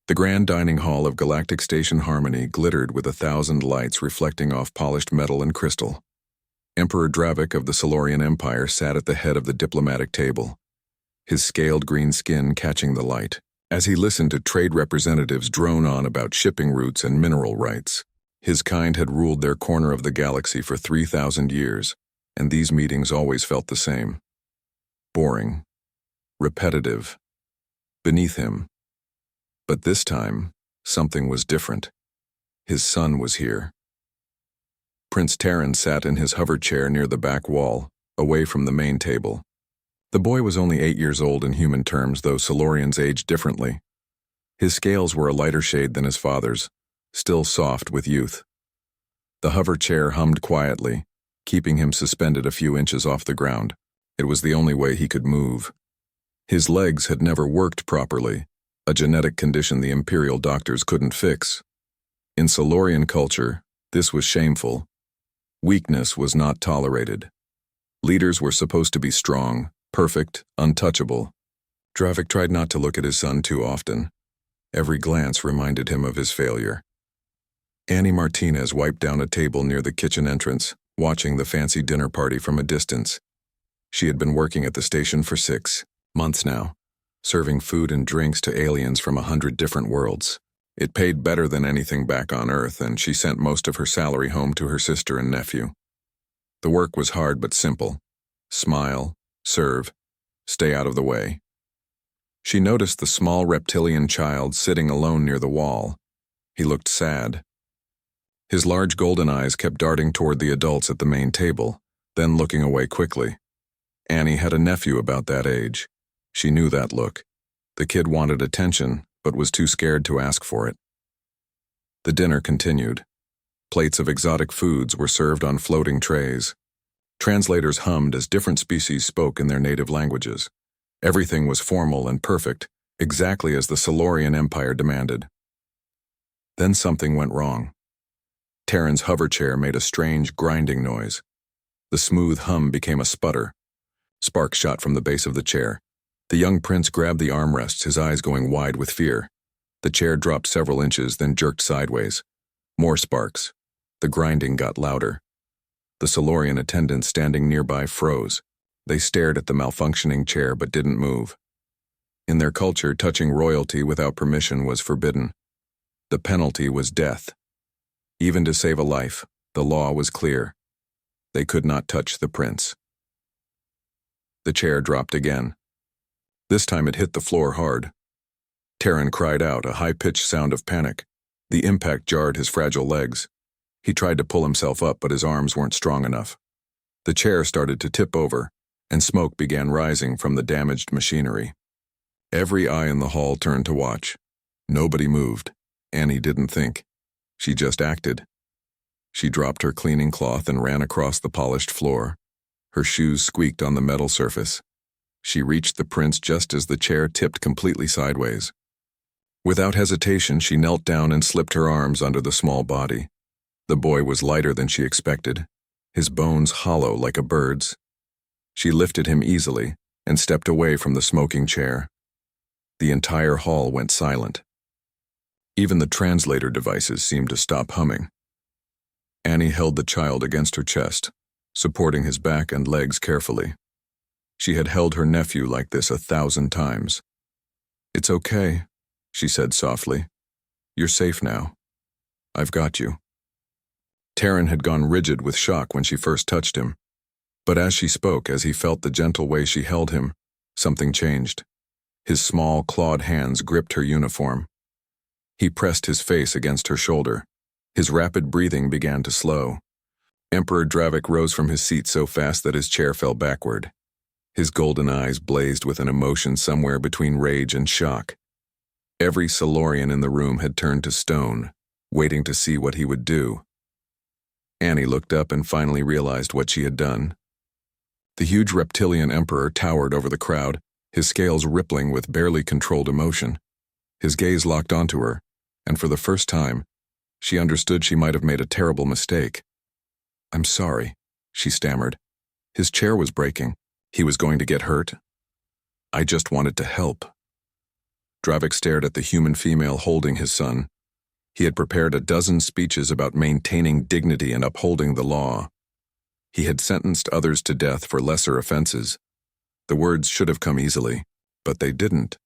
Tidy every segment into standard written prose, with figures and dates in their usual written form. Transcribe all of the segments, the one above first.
The grand dining hall of Galactic Station Harmony glittered with 1,000 lights reflecting off polished metal and crystal. Emperor Dravik of the Silurian Empire sat at the head of the diplomatic table, his scaled green skin catching the light, as he listened to trade representatives drone on about shipping routes and mineral rights. His kind had ruled their corner of the galaxy for 3,000 years, and these meetings always felt the same. Boring. Repetitive. Beneath him. But this time, something was different. His son was here. Prince Terran sat in his hover chair near the back wall, away from the main table. The boy was only 8 years old in human terms, though Silurians aged differently. His scales were a lighter shade than his father's, still soft with youth. The hover chair hummed quietly, keeping him suspended a few inches off the ground. It was the only way he could move. His legs had never worked properly, a genetic condition the Imperial doctors couldn't fix. In Silurian culture, this was shameful. Weakness was not tolerated. Leaders were supposed to be strong, perfect, untouchable. Dravik tried not to look at his son too often. Every glance reminded him of his failure. Annie Martinez wiped down a table near the kitchen entrance, watching the fancy dinner party from a distance. She had been working at the station for 6 months now, serving food and drinks to aliens from 100 different worlds. It paid better than anything back on Earth, and she sent most of her salary home to her sister and nephew. The work was hard but simple. Smile, serve, stay out of the way. She noticed the small reptilian child sitting alone near the wall. He looked sad. His large golden eyes kept darting toward the adults at the main table, then looking away quickly. Annie had a nephew about that age. She knew that look. The kid wanted attention, but was too scared to ask for it. The dinner continued. Plates of exotic foods were served on floating trays. Translators hummed as different species spoke in their native languages. Everything was formal and perfect, exactly as the Silurian Empire demanded. Then something went wrong. Terran's hover chair made a strange grinding noise. The smooth hum became a sputter. Sparks shot from the base of the chair. The young prince grabbed the armrests, his eyes going wide with fear. The chair dropped several inches, then jerked sideways. More sparks. The grinding got louder. The Silurian attendants standing nearby froze. They stared at the malfunctioning chair but didn't move. In their culture, touching royalty without permission was forbidden. The penalty was death. Even to save a life, the law was clear. They could not touch the prince. The chair dropped again. This time it hit the floor hard. Terran cried out, a high-pitched sound of panic. The impact jarred his fragile legs. He tried to pull himself up, but his arms weren't strong enough. The chair started to tip over, and smoke began rising from the damaged machinery. Every eye in the hall turned to watch. Nobody moved. Annie didn't think. She just acted. She dropped her cleaning cloth and ran across the polished floor. Her shoes squeaked on the metal surface. She reached the prince just as the chair tipped completely sideways. Without hesitation, she knelt down and slipped her arms under the small body. The boy was lighter than she expected, his bones hollow like a bird's. She lifted him easily and stepped away from the smoking chair. The entire hall went silent. Even the translator devices seemed to stop humming. Annie held the child against her chest, supporting his back and legs carefully. She had held her nephew like this 1,000 times. "It's okay," she said softly. "You're safe now. I've got you." Terran had gone rigid with shock when she first touched him. But as she spoke, as he felt the gentle way she held him, something changed. His small, clawed hands gripped her uniform. He pressed his face against her shoulder. His rapid breathing began to slow. Emperor Dravik rose from his seat so fast that his chair fell backward. His golden eyes blazed with an emotion somewhere between rage and shock. Every Silurian in the room had turned to stone, waiting to see what he would do. Annie looked up and finally realized what she had done. The huge reptilian emperor towered over the crowd, his scales rippling with barely controlled emotion. His gaze locked onto her, and for the first time, she understood she might have made a terrible mistake. "I'm sorry," she stammered. His chair was breaking. He was going to get hurt. "I just wanted to help." Dravik stared at the human female holding his son. He had prepared a dozen speeches about maintaining dignity and upholding the law. He had sentenced others to death for lesser offenses. The words should have come easily, but they didn't,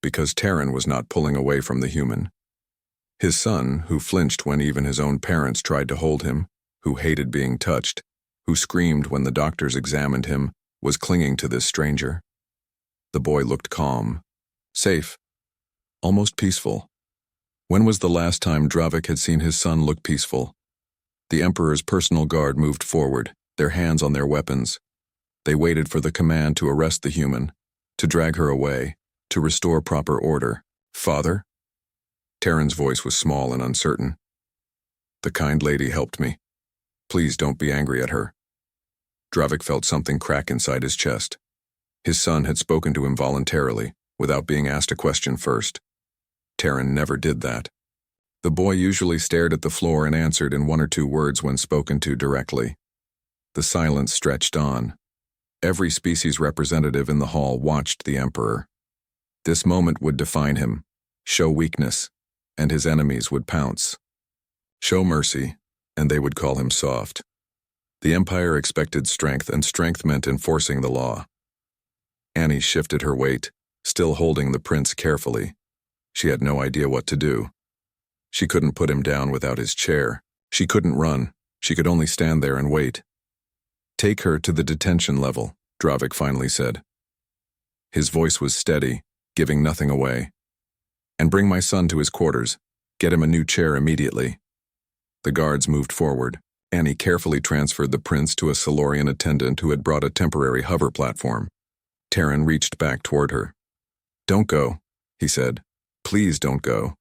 because Terran was not pulling away from the human. His son, who flinched when even his own parents tried to hold him, who hated being touched, who screamed when the doctors examined him, was clinging to this stranger. The boy looked calm, safe, almost peaceful. When was the last time Dravik had seen his son look peaceful? The Emperor's personal guard moved forward, their hands on their weapons. They waited for the command to arrest the human, to drag her away, to restore proper order. Father? Terran's voice was small and uncertain. The kind lady helped me. Please don't be angry at her. Dravik felt something crack inside his chest. His son had spoken to him voluntarily, without being asked a question first. Terran never did that. The boy usually stared at the floor and answered in one or two words when spoken to directly. The silence stretched on. Every species representative in the hall watched the Emperor. This moment would define him, show weakness, and his enemies would pounce. Show mercy, and they would call him soft. The Empire expected strength, and strength meant enforcing the law. Annie shifted her weight, still holding the prince carefully. She had no idea what to do. She couldn't put him down without his chair. She couldn't run. She could only stand there and wait. Take her to the detention level, Dravik finally said. His voice was steady, giving nothing away. And bring my son to his quarters. Get him a new chair immediately. The guards moved forward. Annie carefully transferred the prince to a Silurian attendant who had brought a temporary hover platform. Terran reached back toward her. Don't go, he said. Please don't go.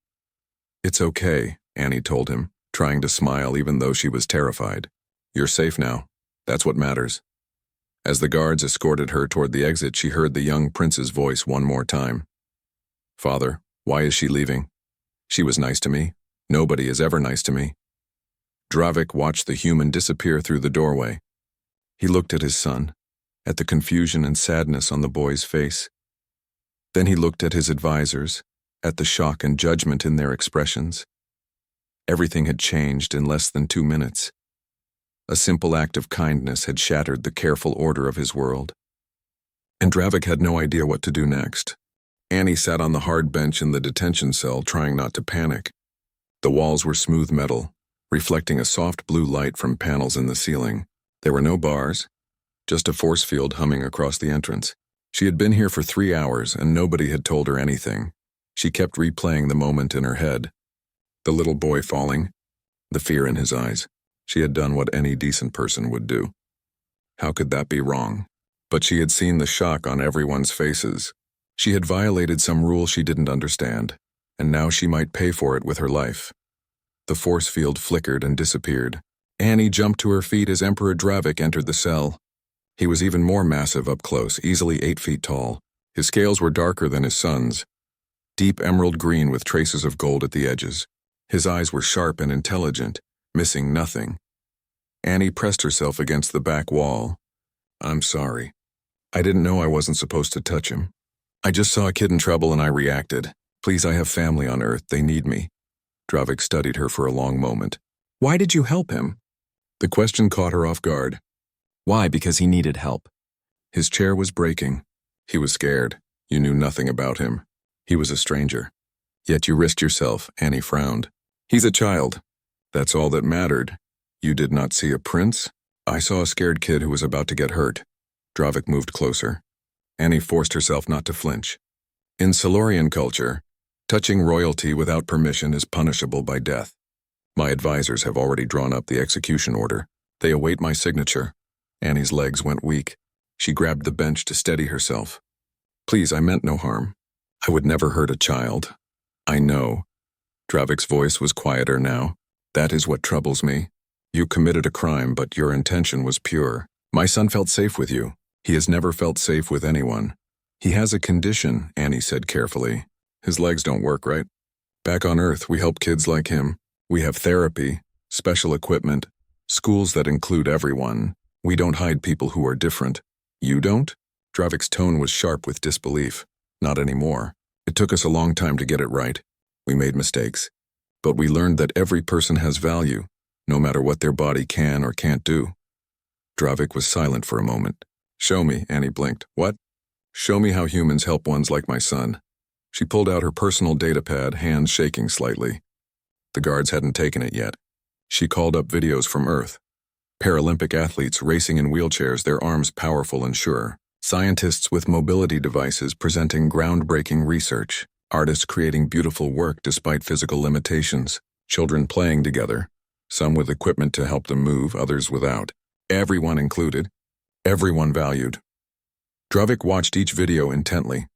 It's okay, Annie told him, trying to smile even though she was terrified. You're safe now. That's what matters. As the guards escorted her toward the exit, she heard the young prince's voice one more time. Father, why is she leaving? She was nice to me. Nobody is ever nice to me. Dravik watched the human disappear through the doorway. He looked at his son, at the confusion and sadness on the boy's face. Then he looked at his advisors, at the shock and judgment in their expressions. Everything had changed in less than 2 minutes. A simple act of kindness had shattered the careful order of his world. And Dravik had no idea what to do next. Annie sat on the hard bench in the detention cell, trying not to panic. The walls were smooth metal, reflecting a soft blue light from panels in the ceiling. There were no bars, just a force field humming across the entrance. She had been here for 3 hours, and nobody had told her anything. She kept replaying the moment in her head. The little boy falling, the fear in his eyes. She had done what any decent person would do. How could that be wrong? But she had seen the shock on everyone's faces. She had violated some rule she didn't understand, and now she might pay for it with her life. The force field flickered and disappeared. Annie jumped to her feet as Emperor Dravik entered the cell. He was even more massive up close, easily 8 feet tall. His scales were darker than his son's, deep emerald green with traces of gold at the edges. His eyes were sharp and intelligent, missing nothing. Annie pressed herself against the back wall. I'm sorry. I didn't know I wasn't supposed to touch him. I just saw a kid in trouble and I reacted. Please, I have family on Earth. They need me. Dravik studied her for a long moment. Why did you help him? The question caught her off guard. Why? Because he needed help. His chair was breaking. He was scared. You knew nothing about him. He was a stranger. Yet you risked yourself, Annie frowned. He's a child. That's all that mattered. You did not see a prince? I saw a scared kid who was about to get hurt. Dravik moved closer. Annie forced herself not to flinch. In Silurian culture, touching royalty without permission is punishable by death. My advisors have already drawn up the execution order. They await my signature. Annie's legs went weak. She grabbed the bench to steady herself. Please, I meant no harm. I would never hurt a child. I know. Dravik's voice was quieter now. That is what troubles me. You committed a crime, but your intention was pure. My son felt safe with you. He has never felt safe with anyone. He has a condition, Annie said carefully. His legs don't work right. Back on Earth, we help kids like him. We have therapy, special equipment, schools that include everyone. We don't hide people who are different. You don't? Dravik's tone was sharp with disbelief. Not anymore. It took us a long time to get it right. We made mistakes. But we learned that every person has value, no matter what their body can or can't do. Dravik was silent for a moment. Show me, Annie blinked. What? Show me how humans help ones like my son. She pulled out her personal datapad, hands shaking slightly. The guards hadn't taken it yet. She called up videos from Earth. Paralympic athletes racing in wheelchairs, their arms powerful and sure. Scientists with mobility devices presenting groundbreaking research. Artists creating beautiful work despite physical limitations. Children playing together. Some with equipment to help them move, others without. Everyone included. Everyone valued. Dravik watched each video intently.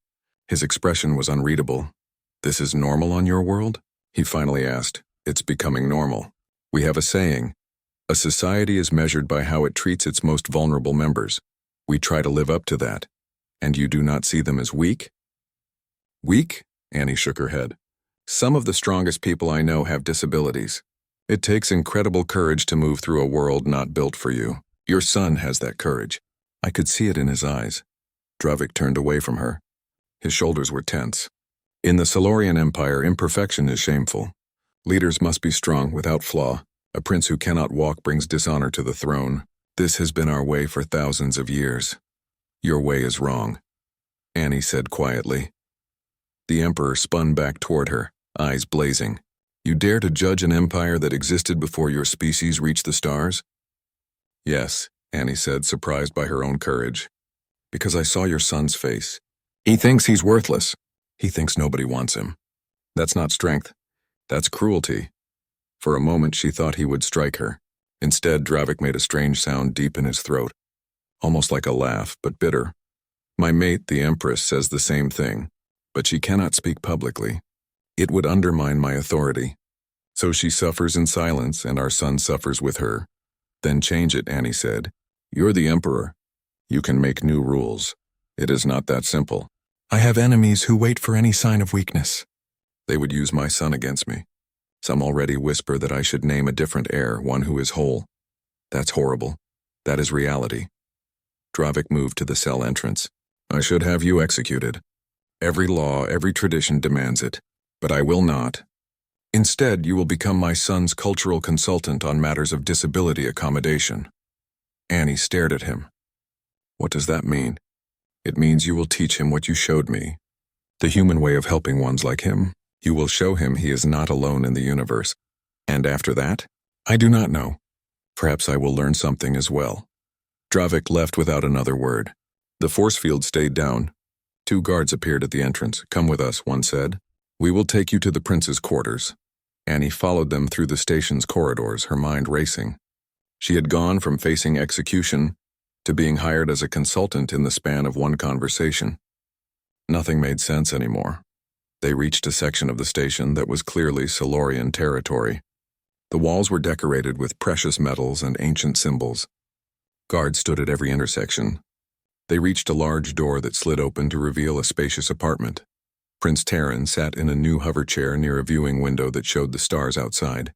His expression was unreadable. This is normal on your world? He finally asked. It's becoming normal. We have a saying. A society is measured by how it treats its most vulnerable members. We try to live up to that. And you do not see them as weak? Weak? Annie shook her head. Some of the strongest people I know have disabilities. It takes incredible courage to move through a world not built for you. Your son has that courage. I could see it in his eyes. Dravik turned away from her. His shoulders were tense. In the Silurian Empire, imperfection is shameful. Leaders must be strong without flaw. A prince who cannot walk brings dishonor to the throne. This has been our way for thousands of years. Your way is wrong, Annie said quietly. The Emperor spun back toward her, eyes blazing. You dare to judge an empire that existed before your species reached the stars? Yes, Annie said, surprised by her own courage. Because I saw your son's face. He thinks he's worthless. He thinks nobody wants him. That's not strength. That's cruelty. For a moment she thought he would strike her. Instead, Dravik made a strange sound deep in his throat. Almost like a laugh, but bitter. My mate, the Empress, says the same thing. But she cannot speak publicly. It would undermine my authority. So she suffers in silence, and our son suffers with her. Then change it, Annie said. You're the Emperor. You can make new rules. It is not that simple. I have enemies who wait for any sign of weakness. They would use my son against me. Some already whisper that I should name a different heir, one who is whole. That's horrible. That is reality. Dravik moved to the cell entrance. I should have you executed. Every law, every tradition demands it. But I will not. Instead, you will become my son's cultural consultant on matters of disability accommodation. Annie stared at him. What does that mean? It means you will teach him what you showed me. The human way of helping ones like him. You will show him he is not alone in the universe. And after that? I do not know. Perhaps I will learn something as well. Dravik left without another word. The force field stayed down. 2 guards appeared at the entrance. Come with us, one said. We will take you to the prince's quarters. Annie followed them through the station's corridors, her mind racing. She had gone from facing execution to being hired as a consultant in the span of one conversation. Nothing made sense anymore. They reached a section of the station that was clearly Silurian territory. The walls were decorated with precious metals and ancient symbols. Guards stood at every intersection. They reached a large door that slid open to reveal a spacious apartment. Prince Terran sat in a new hover chair near a viewing window that showed the stars outside.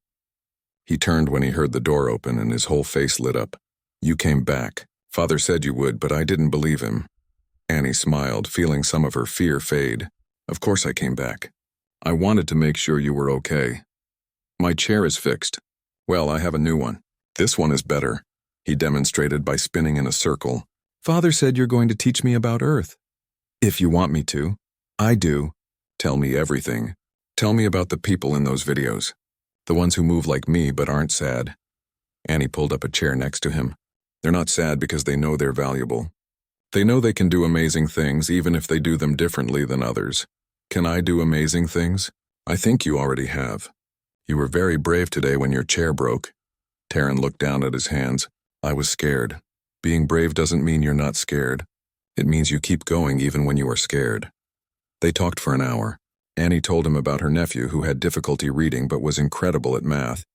He turned when he heard the door open and his whole face lit up. You came back. Father said you would, but I didn't believe him. Annie smiled, feeling some of her fear fade. Of course I came back. I wanted to make sure you were okay. My chair is fixed. Well, I have a new one. This one is better, he demonstrated by spinning in a circle. Father said you're going to teach me about Earth. If you want me to. I do. Tell me everything. Tell me about the people in those videos. The ones who move like me but aren't sad. Annie pulled up a chair next to him. They're not sad because they know they're valuable. They know they can do amazing things even if they do them differently than others. Can I do amazing things? I think you already have. You were very brave today when your chair broke. Terran looked down at his hands. I was scared. Being brave doesn't mean you're not scared. It means you keep going even when you are scared. They talked for an hour. Annie told him about her nephew who had difficulty reading but was incredible at math.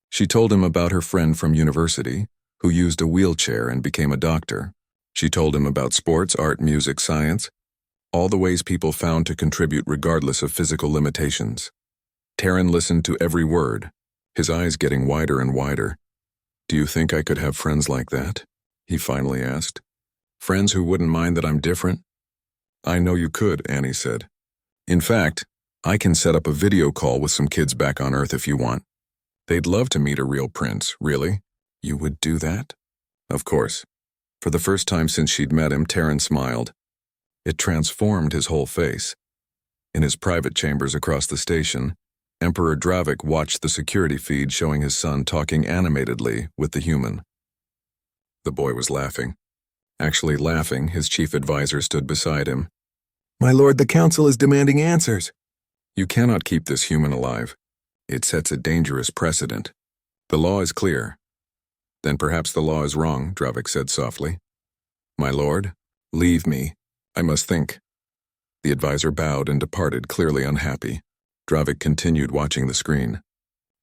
She told him about her friend from university who used a wheelchair and became a doctor. She told him about sports, art, music, science, all the ways people found to contribute regardless of physical limitations. Terran listened to every word, his eyes getting wider and wider. Do you think I could have friends like that? He finally asked. Friends who wouldn't mind that I'm different? I know you could, Annie said. In fact, I can set up a video call with some kids back on Earth if you want. They'd love to meet a real prince, really? You would do that? Of course. For the first time since she'd met him, Terran smiled. It transformed his whole face. In his private chambers across the station, Emperor Dravik watched the security feed showing his son talking animatedly with the human. The boy was laughing. Actually laughing, his chief advisor stood beside him. My lord, the council is demanding answers. You cannot keep this human alive. It sets a dangerous precedent. The law is clear. Then perhaps the law is wrong, Dravik said softly. My lord, leave me. I must think. The advisor bowed and departed, clearly unhappy. Dravik continued watching the screen.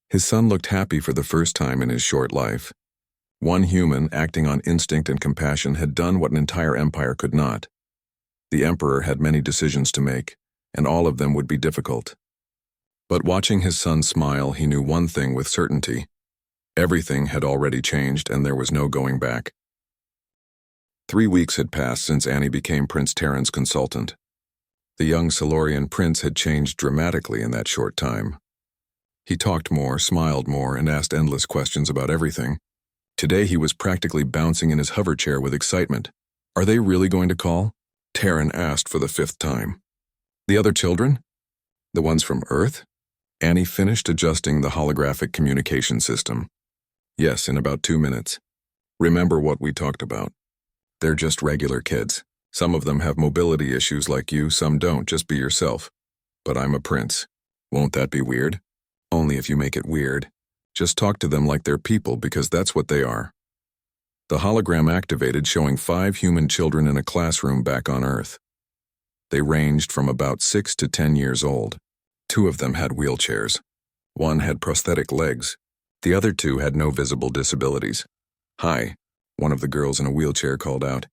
His son looked happy for the first time in his short life. One human, acting on instinct and compassion, had done what an entire empire could not. The emperor had many decisions to make, and all of them would be difficult. But watching his son smile, he knew one thing with certainty. Everything had already changed, and there was no going back. 3 weeks had passed since Annie became Prince Terran's consultant. The young Silurian prince had changed dramatically in that short time. He talked more, smiled more, and asked endless questions about everything. Today he was practically bouncing in his hover chair with excitement. Are they really going to call? Terran asked for the 5th time. The other children? The ones from Earth? Annie finished adjusting the holographic communication system. Yes, in about 2 minutes. Remember what we talked about. They're just regular kids. Some of them have mobility issues like you, some don't. Just be yourself. But I'm a prince. Won't that be weird? Only if you make it weird. Just talk to them like they're people, because that's what they are. The hologram activated, showing 5 human children in a classroom back on Earth. They ranged from about 6 to 10 years old. 2 of them had wheelchairs. 1 had prosthetic legs. The other 2 had no visible disabilities. Hi, one of the girls in a wheelchair called out.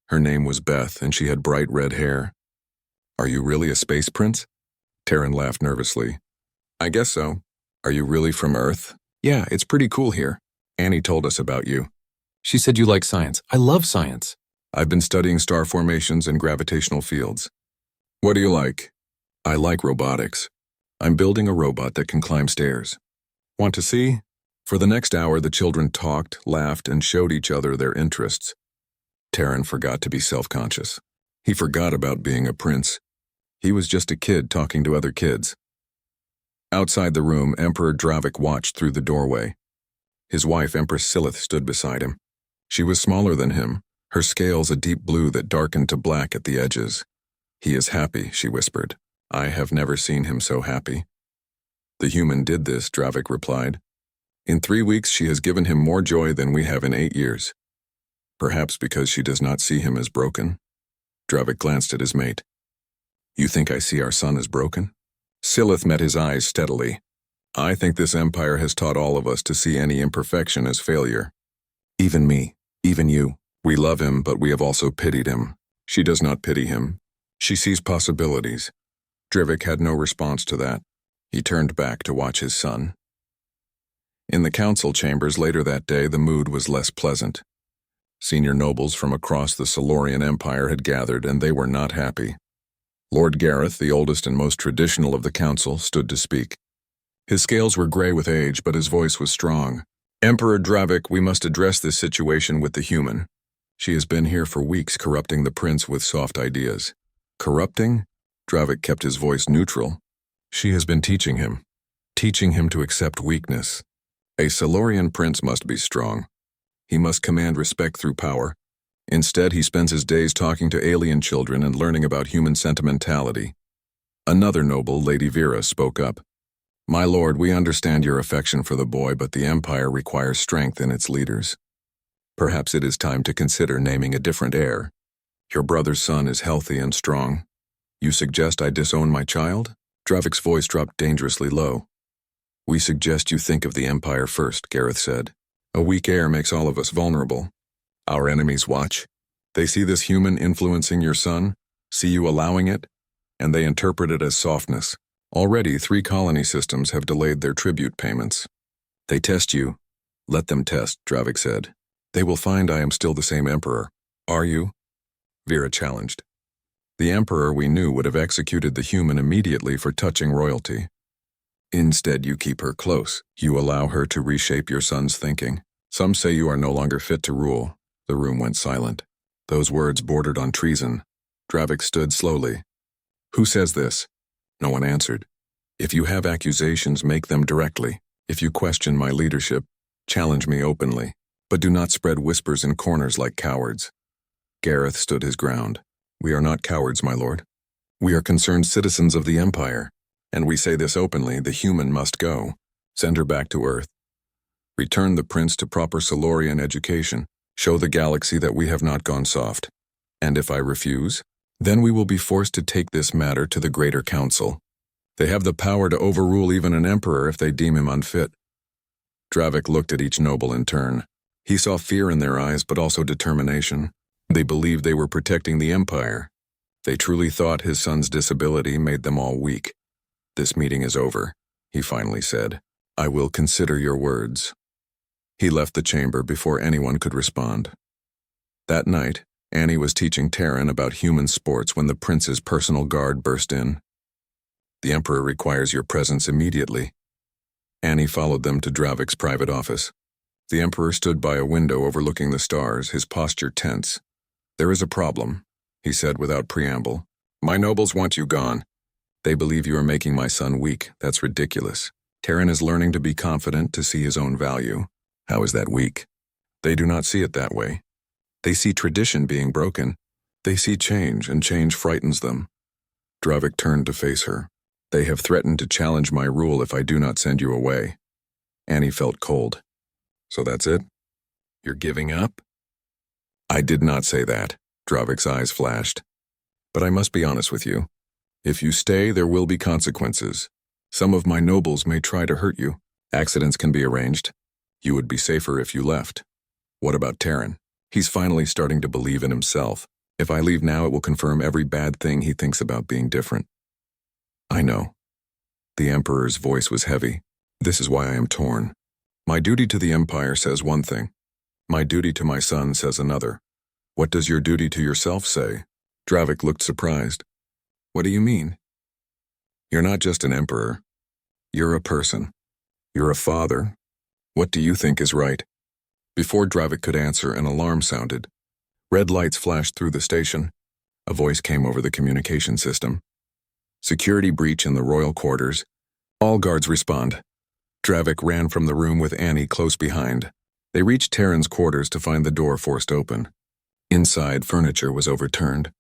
Her name was Beth, and she had bright red hair. Are you really a space prince? Terran laughed nervously. I guess so. Are you really from Earth? Yeah, it's pretty cool here. Annie told us about you. She said you like science. I love science. I've been studying star formations and gravitational fields. What do you like? I like robotics. I'm building a robot that can climb stairs. Want to see? For the next hour, the children talked, laughed, and showed each other their interests. Terran forgot to be self-conscious. He forgot about being a prince. He was just a kid talking to other kids. Outside the room, Emperor Dravik watched through the doorway. His wife, Empress Silith, stood beside him. She was smaller than him, her scales a deep blue that darkened to black at the edges. He is happy, she whispered. I have never seen him so happy. The human did this, Dravik replied. In 3 weeks, she has given him more joy than we have in 8 years. Perhaps because she does not see him as broken. Dravik glanced at his mate. You think I see our son as broken? Silith met his eyes steadily. I think this empire has taught all of us to see any imperfection as failure. Even me, even you. We love him, but we have also pitied him. She does not pity him. She sees possibilities. Dravik had no response to that. He turned back to watch his son. In the council chambers later that day, the mood was less pleasant. Senior nobles from across the Silurian Empire had gathered, and they were not happy. Lord Gareth, the oldest and most traditional of the council, stood to speak. His scales were gray with age, but his voice was strong. Emperor Dravik, we must address this situation with the human. She has been here for weeks, corrupting the prince with soft ideas. Corrupting? Dravik kept his voice neutral. She has been teaching him to accept weakness. A Silurian prince must be strong. He must command respect through power. Instead, he spends his days talking to alien children and learning about human sentimentality. Another noble, Lady Vera, spoke up. My lord, we understand your affection for the boy, but the empire requires strength in its leaders. Perhaps it is time to consider naming a different heir. Your brother's son is healthy and strong. You suggest I disown my child? Dravik's voice dropped dangerously low. We suggest you think of the empire first, Gareth said. A weak heir makes all of us vulnerable. Our enemies watch. They see this human influencing your son, see you allowing it, and they interpret it as softness. Already, 3 colony systems have delayed their tribute payments. They test you. Let them test, Dravik said. They will find I am still the same emperor. Are you? Vera challenged. The Emperor we knew would have executed the human immediately for touching royalty. Instead, you keep her close. You allow her to reshape your son's thinking. Some say you are no longer fit to rule. The room went silent. Those words bordered on treason. Dravik stood slowly. Who says this? No one answered. If you have accusations, make them directly. If you question my leadership, challenge me openly. But do not spread whispers in corners like cowards. Gareth stood his ground. We are not cowards, my lord. We are concerned citizens of the Empire. And we say this openly, the human must go. Send her back to Earth. Return the prince to proper Silurian education. Show the galaxy that we have not gone soft. And if I refuse, then we will be forced to take this matter to the Greater Council. They have the power to overrule even an emperor if they deem him unfit. Dravik looked at each noble in turn. He saw fear in their eyes, but also determination. They believed they were protecting the Empire. They truly thought his son's disability made them all weak. This meeting is over, he finally said. I will consider your words. He left the chamber before anyone could respond. That night, Annie was teaching Terran about human sports when the prince's personal guard burst in. The Emperor requires your presence immediately. Annie followed them to Dravik's private office. The Emperor stood by a window overlooking the stars, his posture tense. There is a problem, he said without preamble. My nobles want you gone. They believe you are making my son weak. That's ridiculous. Terran is learning to be confident, to see his own value. How is that weak? They do not see it that way. They see tradition being broken. They see change, and change frightens them. Dravik turned to face her. They have threatened to challenge my rule if I do not send you away. Annie felt cold. So that's it? You're giving up? I did not say that, Dravik's eyes flashed. But I must be honest with you. If you stay, there will be consequences. Some of my nobles may try to hurt you. Accidents can be arranged. You would be safer if you left. What about Terran? He's finally starting to believe in himself. If I leave now, it will confirm every bad thing he thinks about being different. I know. The Emperor's voice was heavy. This is why I am torn. My duty to the Empire says one thing. My duty to my son says another. What does your duty to yourself say? Dravik looked surprised. What do you mean? You're not just an emperor. You're a person. You're a father. What do you think is right? Before Dravik could answer, an alarm sounded. Red lights flashed through the station. A voice came over the communication system. Security breach in the royal quarters. All guards respond. Dravik ran from the room with Annie close behind. They reached Terran's quarters to find the door forced open. Inside, furniture was overturned.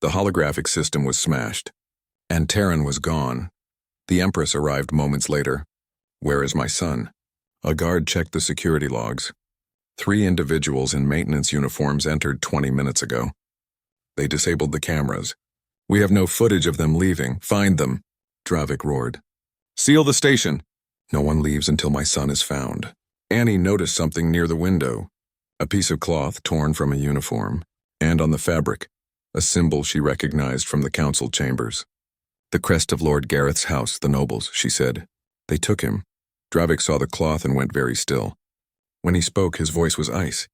The holographic system was smashed. And Terran was gone. The Empress arrived moments later. Where is my son? A guard checked the security logs. 3 individuals in maintenance uniforms entered 20 minutes ago. They disabled the cameras. We have no footage of them leaving. Find them, Dravik roared. Seal the station. No one leaves until my son is found. Annie noticed something near the window. A piece of cloth torn from a uniform. And on the fabric, a symbol she recognized from the council chambers. The crest of Lord Gareth's house, the nobles, she said. They took him. Dravik saw the cloth and went very still. When he spoke, his voice was ice.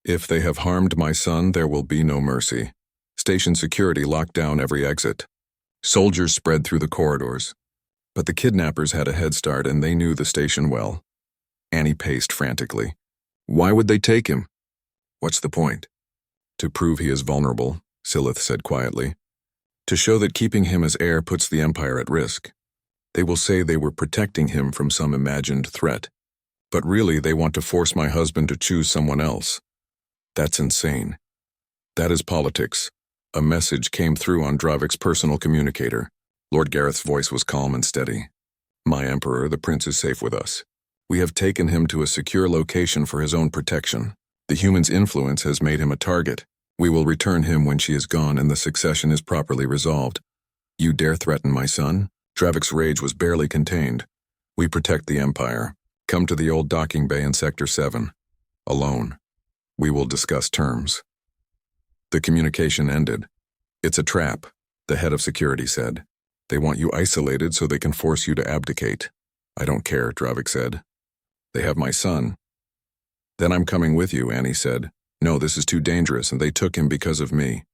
If they have harmed my son, there will be no mercy. Station security locked down every exit. Soldiers spread through the corridors. But the kidnappers had a head start and they knew the station well. Annie paced frantically. Why would they take him? What's the point? To prove he is vulnerable, Silith said quietly. To show that keeping him as heir puts the Empire at risk. They will say they were protecting him from some imagined threat. But really, they want to force my husband to choose someone else. That's insane. That is politics. A message came through on Dravik's personal communicator. Lord Gareth's voice was calm and steady. My Emperor, the prince is safe with us. We have taken him to a secure location for his own protection. The human's influence has made him a target. We will return him when she is gone and the succession is properly resolved. You dare threaten my son? Dravik's rage was barely contained. We protect the Empire. Come to the old docking bay in Sector 7. Alone. We will discuss terms. The communication ended. It's a trap, the head of security said. They want you isolated so they can force you to abdicate. I don't care, Dravik said. They have my son. Then I'm coming with you, Annie said. No, this is too dangerous, and they took him because of me.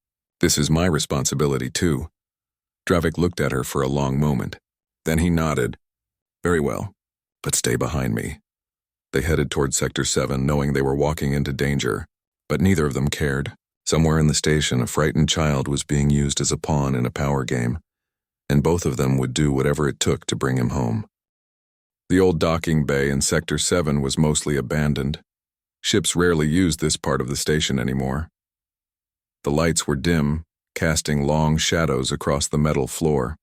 This is my responsibility, too. Dravik looked at her for a long moment. Then he nodded. Very well, but stay behind me. They headed toward Sector 7, knowing they were walking into danger, but neither of them cared. Somewhere in the station, a frightened child was being used as a pawn in a power game, and both of them would do whatever it took to bring him home. The old docking bay in Sector 7 was mostly abandoned. Ships rarely used this part of the station anymore. The lights were dim, casting long shadows across the metal floor.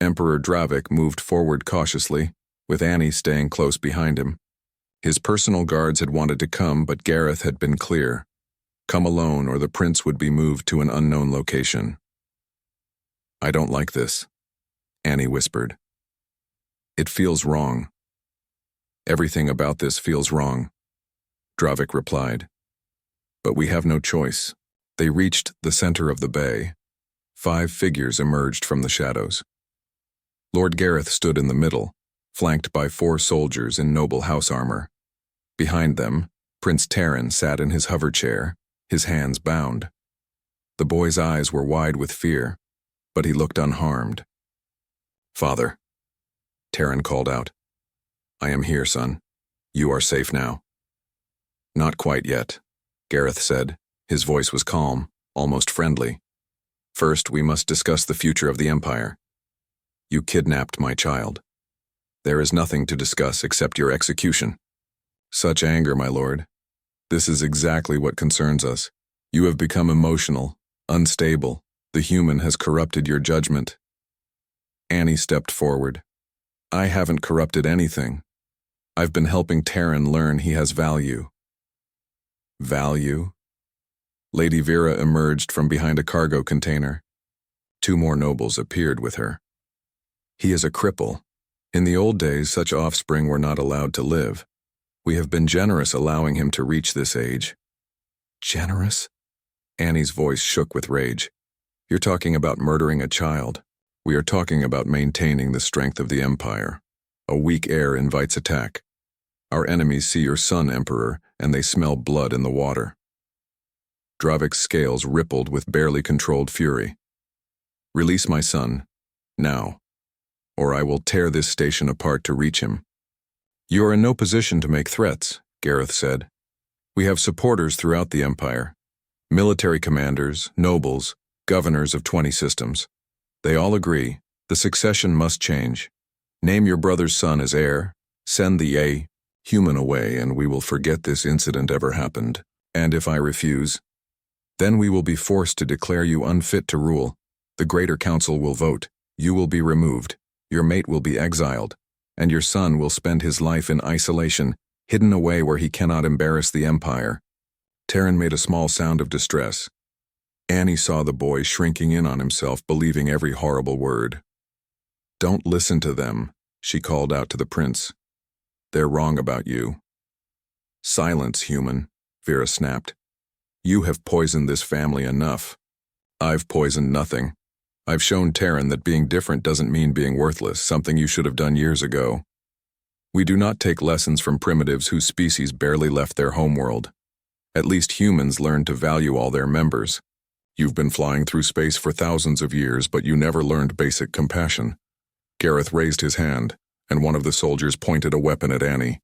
Emperor Dravik moved forward cautiously, with Annie staying close behind him. His personal guards had wanted to come, but Gareth had been clear. Come alone or the prince would be moved to an unknown location. I don't like this, Annie whispered. It feels wrong. Everything about this feels wrong, Dravik replied. But we have no choice. They reached the center of the bay. 5 figures emerged from the shadows. Lord Gareth stood in the middle, flanked by 4 soldiers in noble house armor. Behind them, Prince Terran sat in his hover chair, his hands bound. The boy's eyes were wide with fear, but he looked unharmed. Father, Terran called out. I am here, son. You are safe now. Not quite yet, Gareth said. His voice was calm, almost friendly. First, we must discuss the future of the Empire. You kidnapped my child. There is nothing to discuss except your execution. Such anger, my lord. This is exactly what concerns us. You have become emotional, unstable. The human has corrupted your judgment. Annie stepped forward. I haven't corrupted anything. I've been helping Terran learn he has value. Value? Lady Vera emerged from behind a cargo container. 2 more nobles appeared with her. He is a cripple. In the old days, such offspring were not allowed to live. We have been generous allowing him to reach this age. Generous? Annie's voice shook with rage. You're talking about murdering a child. We are talking about maintaining the strength of the Empire. A weak heir invites attack. Our enemies see your son, Emperor, and they smell blood in the water. Dravik's scales rippled with barely controlled fury. Release my son, now, or I will tear this station apart to reach him. You are in no position to make threats, Gareth said. We have supporters throughout the Empire. Military commanders, nobles, governors of 20 systems. They all agree, the succession must change. Name your brother's son as heir, send the human away, and we will forget this incident ever happened. And if I refuse, then we will be forced to declare you unfit to rule. The Greater Council will vote. You will be removed. Your mate will be exiled. And your son will spend his life in isolation, hidden away where he cannot embarrass the Empire. Terran made a small sound of distress. Annie saw the boy shrinking in on himself, believing every horrible word. Don't listen to them, she called out to the prince. They're wrong about you. Silence, human, Vera snapped. You have poisoned this family enough. I've poisoned nothing. I've shown Terran that being different doesn't mean being worthless, something you should have done years ago. We do not take lessons from primitives whose species barely left their homeworld. At least humans learn to value all their members. You've been flying through space for thousands of years, but you never learned basic compassion. Gareth raised his hand, and one of the soldiers pointed a weapon at Annie.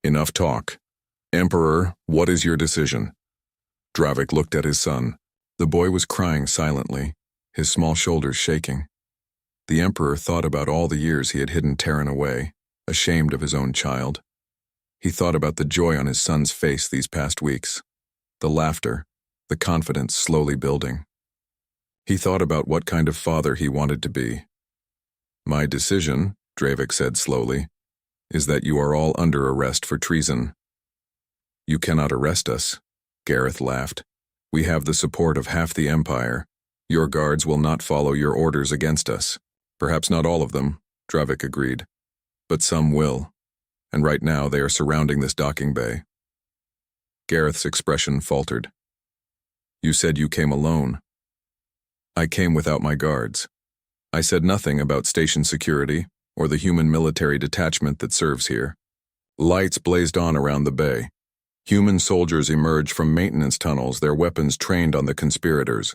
Enough talk. Emperor, what is your decision? Dravik looked at his son. The boy was crying silently, his small shoulders shaking. The Emperor thought about all the years he had hidden Terran away, ashamed of his own child. He thought about the joy on his son's face these past weeks, the laughter, the confidence slowly building. He thought about what kind of father he wanted to be. My decision, Dravik said slowly, is that you are all under arrest for treason. You cannot arrest us, Gareth laughed. We have the support of half the Empire. Your guards will not follow your orders against us. Perhaps not all of them, Dravik agreed. But some will. And right now they are surrounding this docking bay. Gareth's expression faltered. You said you came alone. I came without my guards. I said nothing about station security or the human military detachment that serves here. Lights blazed on around the bay. Human soldiers emerged from maintenance tunnels, their weapons trained on the conspirators.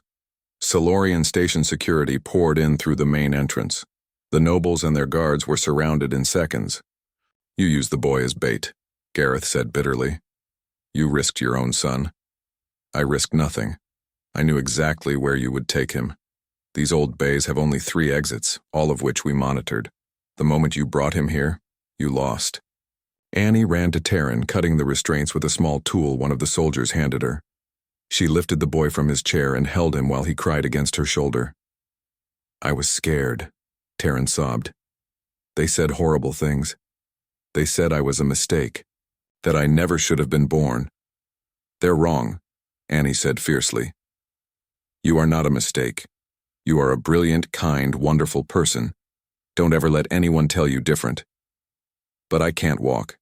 Solorian station security poured in through the main entrance. The nobles and their guards were surrounded in seconds. "You used the boy as bait," Gareth said bitterly. "You risked your own son. I risked nothing. I knew exactly where you would take him. These old bays have only 3 exits, all of which we monitored. The moment you brought him here, you lost." Annie ran to Taryn, cutting the restraints with a small tool one of the soldiers handed her. She lifted the boy from his chair and held him while he cried against her shoulder. "I was scared," Taryn sobbed. "They said horrible things. They said I was a mistake, that I never should have been born." "They're wrong," Annie said fiercely. "You are not a mistake. You are a brilliant, kind, wonderful person. Don't ever let anyone tell you different. But I can't walk.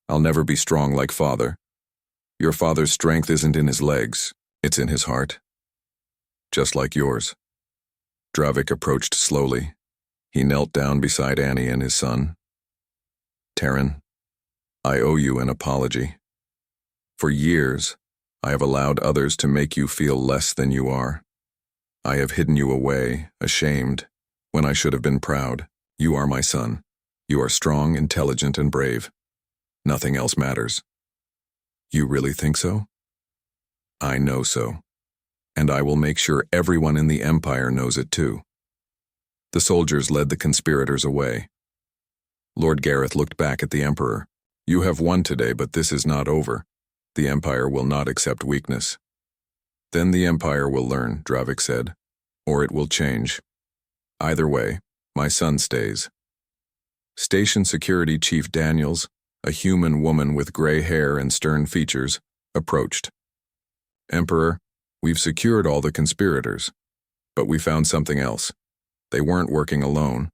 I'll never be strong like Father. Your father's strength isn't in his legs, it's in his heart. Just like yours." Dravik approached slowly. He knelt down beside Annie and his son. "Taryn, I owe you an apology. For years, I have allowed others to make you feel less than you are. I have hidden you away, ashamed, when I should have been proud. You are my son. You are strong, intelligent, and brave. Nothing else matters." "You really think so?" "I know so. And I will make sure everyone in the Empire knows it too." The soldiers led the conspirators away. Lord Gareth looked back at the Emperor. "You have won today, but this is not over. The Empire will not accept weakness." "Then the Empire will learn," Dravik said. "Or it will change. Either way, my son stays." Station Security Chief Daniels, a human woman with gray hair and stern features, approached. "Emperor, we've secured all the conspirators. But we found something else. They weren't working alone.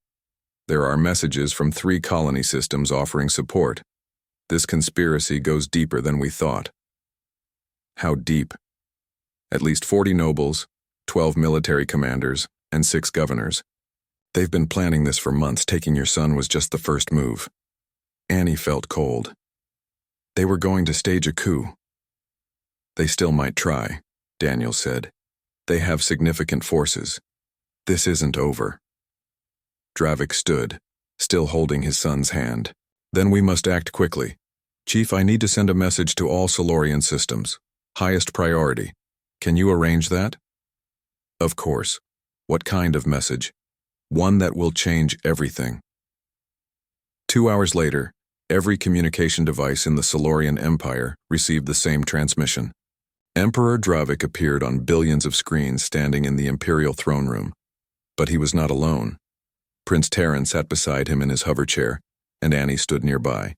There are messages from 3 colony systems offering support. This conspiracy goes deeper than we thought." "How deep?" "At least 40 nobles, 12 military commanders, and 6 governors. They've been planning this for months. Taking your son was just the first move." Annie felt cold. "They were going to stage a coup." "They still might try," Daniel said. "They have significant forces. This isn't over." Dravik stood, still holding his son's hand. "Then we must act quickly. Chief, I need to send a message to all Solorian systems. Highest priority. Can you arrange that?" "Of course. What kind of message?" "One that will change everything." 2 hours later, every communication device in the Solorian Empire received the same transmission. Emperor Dravik appeared on billions of screens standing in the Imperial throne room. But he was not alone. Prince Taryn sat beside him in his hover chair, and Annie stood nearby.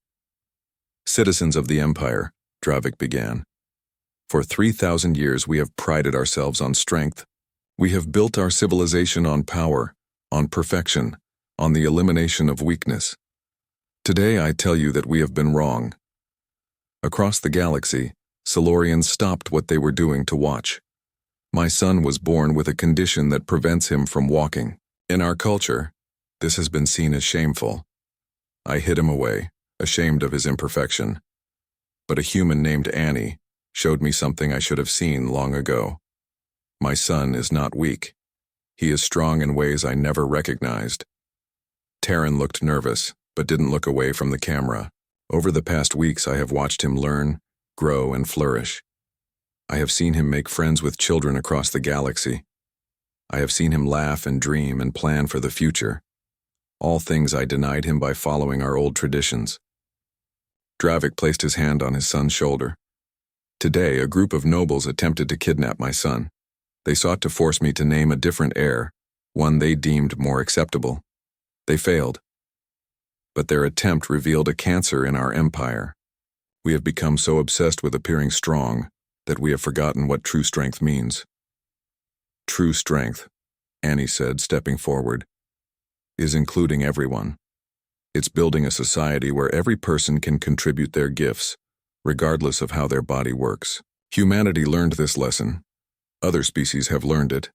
"Citizens of the Empire," Dravik began. "For 3,000 years we have prided ourselves on strength. We have built our civilization on power, on perfection, on the elimination of weakness. Today I tell you that we have been wrong. Across the galaxy, Solorians stopped what they were doing to watch. My son was born with a condition that prevents him from walking. In our culture, this has been seen as shameful. I hid him away, ashamed of his imperfection. But a human named Annie showed me something I should have seen long ago. My son is not weak. He is strong in ways I never recognized." Taryn looked nervous, but didn't look away from the camera. "Over the past weeks I have watched him learn, grow, and flourish. I have seen him make friends with children across the galaxy. I have seen him laugh and dream and plan for the future. All things I denied him by following our old traditions." Dravik placed his hand on his son's shoulder. "Today, a group of nobles attempted to kidnap my son. They sought to force me to name a different heir, one they deemed more acceptable. They failed. But their attempt revealed a cancer in our empire. We have become so obsessed with appearing strong that we have forgotten what true strength means." "True strength," Annie said, stepping forward, "is including everyone. It's building a society where every person can contribute their gifts, regardless of how their body works. Humanity learned this lesson. Other species have learned it.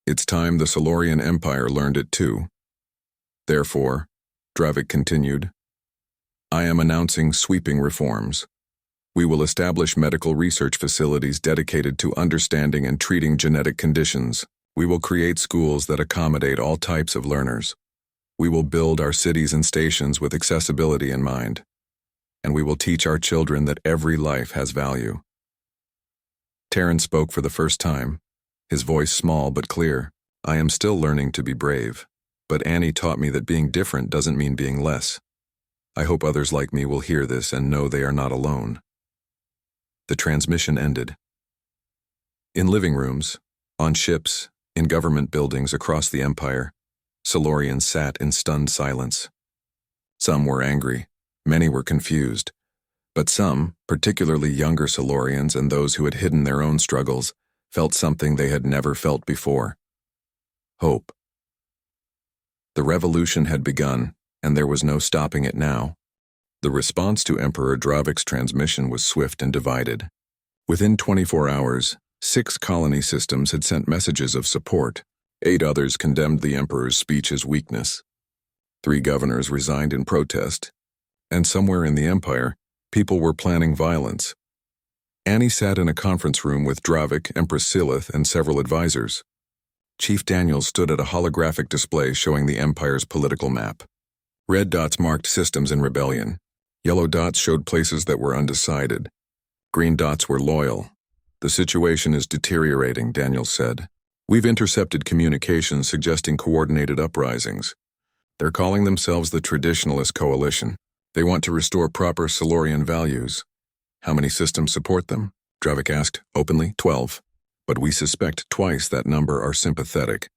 It's time the Solorian Empire learned it too. Therefore," Dravik continued, "I am announcing sweeping reforms. We will establish medical research facilities dedicated to understanding and treating genetic conditions. We will create schools that accommodate all types of learners. We will build our cities and stations with accessibility in mind. And we will teach our children that every life has value. Terran spoke for the first time, his voice small but clear. I am still learning to be brave, but Annie taught me that being different doesn't mean being less. I hope others like me will hear this and know they are not alone. The transmission ended. In living rooms, on ships, in government buildings across the Empire, Silurians sat in stunned silence. Some were angry, many were confused, but some, particularly younger Silurians and those who had hidden their own struggles, felt something they had never felt before. Hope. The revolution had begun, and there was no stopping it now. The response to Emperor Dravik's transmission was swift and divided. Within 24 hours, 6 colony systems had sent messages of support. 8 others condemned the Emperor's speech as weakness. 3 governors resigned in protest, and somewhere in the Empire, people were planning violence. Annie sat in a conference room with Dravik, Empress Silith, and several advisors. Chief Daniels stood at a holographic display showing the Empire's political map. Red dots marked systems in rebellion. Yellow dots showed places that were undecided. Green dots were loyal. The situation is deteriorating, Daniels said. We've intercepted communications suggesting coordinated uprisings. They're calling themselves the Traditionalist Coalition. They want to restore proper Silurian values. How many systems support them? Dravik asked, openly. 12. But we suspect twice that number are sympathetic.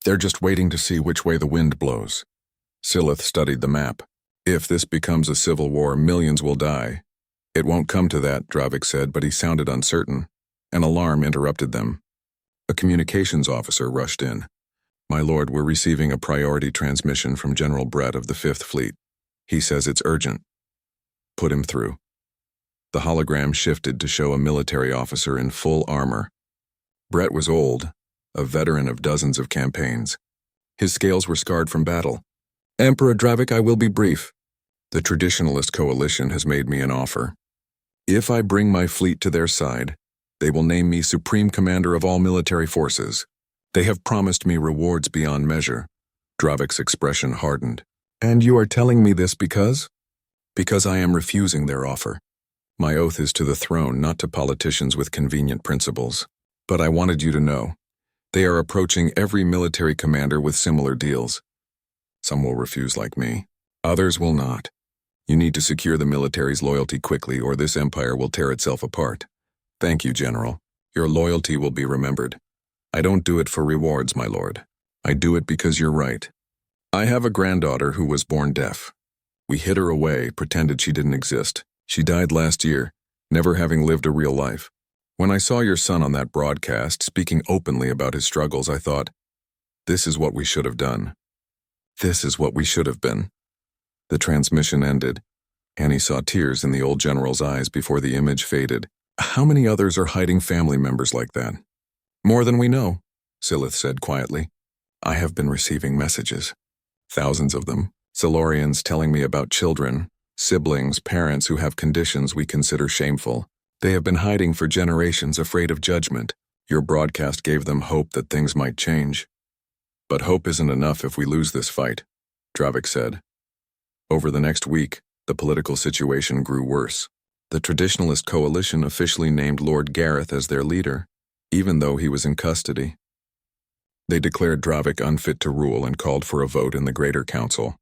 They're just waiting to see which way the wind blows. Silith studied the map. If this becomes a civil war, millions will die. It won't come to that, Dravik said, but he sounded uncertain. An alarm interrupted them. A communications officer rushed in. My lord, we're receiving a priority transmission from General Brett of the 5th Fleet. He says it's urgent. Put him through. The hologram shifted to show a military officer in full armor. Brett was old, a veteran of dozens of campaigns. His scales were scarred from battle. Emperor Dravik, I will be brief. The Traditionalist Coalition has made me an offer. If I bring my fleet to their side, they will name me Supreme Commander of all military forces. They have promised me rewards beyond measure. Dravik's expression hardened. And you are telling me this because? Because I am refusing their offer. My oath is to the throne, not to politicians with convenient principles. But I wanted you to know, they are approaching every military commander with similar deals. Some will refuse like me. Others will not. You need to secure the military's loyalty quickly or this empire will tear itself apart. Thank you, General. Your loyalty will be remembered. I don't do it for rewards, my lord. I do it because you're right. I have a granddaughter who was born deaf. We hid her away, pretended she didn't exist. She died last year, never having lived a real life. When I saw your son on that broadcast, speaking openly about his struggles, I thought, this is what we should have done. This is what we should have been. The transmission ended. Annie saw tears in the old general's eyes before the image faded. How many others are hiding family members like that? More than we know, Silith said quietly. I have been receiving messages. Thousands of them. Silurians telling me about children, siblings, parents who have conditions we consider shameful. They have been hiding for generations, afraid of judgment. Your broadcast gave them hope that things might change. But hope isn't enough if we lose this fight, Dravik said. Over the next week, the political situation grew worse. The Traditionalist Coalition officially named Lord Gareth as their leader, even though he was in custody. They declared Dravik unfit to rule and called for a vote in the Greater Council.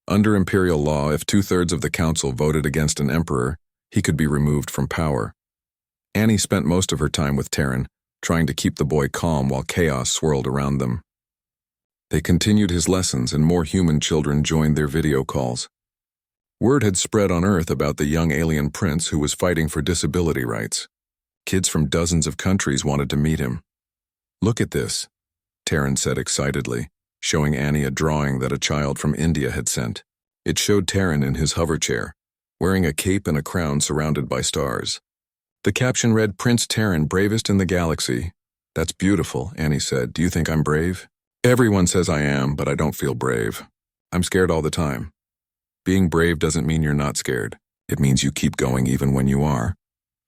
Under imperial law, if 2/3 of the council voted against an emperor, he could be removed from power. Annie spent most of her time with Terran, trying to keep the boy calm while chaos swirled around them. They continued his lessons and more human children joined their video calls. Word had spread on Earth about the young alien prince who was fighting for disability rights. Kids from dozens of countries wanted to meet him. Look at this, Terran said excitedly, showing Annie a drawing that a child from India had sent. It showed Terran in his hover chair, wearing a cape and a crown surrounded by stars. The caption read, Prince Terran, bravest in the galaxy. That's beautiful, Annie said. Do you think I'm brave? Everyone says I am, but I don't feel brave. I'm scared all the time. Being brave doesn't mean you're not scared. It means you keep going even when you are.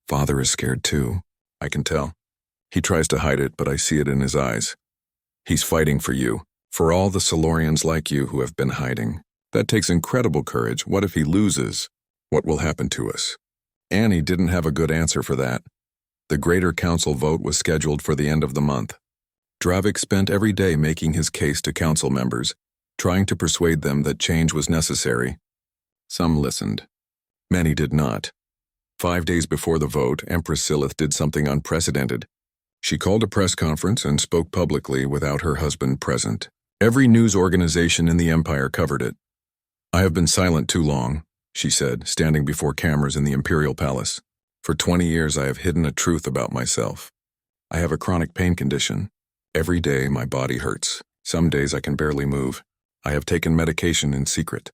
Father is scared too. I can tell. He tries to hide it, but I see it in his eyes. He's fighting for you, for all the Silurians like you who have been hiding. That takes incredible courage. What if he loses? What will happen to us? Annie didn't have a good answer for that. The Greater Council vote was scheduled for the end of the month. Dravik spent every day making his case to council members, trying to persuade them that change was necessary. Some listened. Many did not. 5 days before the vote, Empress Silith did something unprecedented. She called a press conference and spoke publicly without her husband present. Every news organization in the Empire covered it. "I have been silent too long," she said, standing before cameras in the Imperial Palace. "For 20 years I have hidden a truth about myself. I have a chronic pain condition. Every day my body hurts. Some days I can barely move. I have taken medication in secret.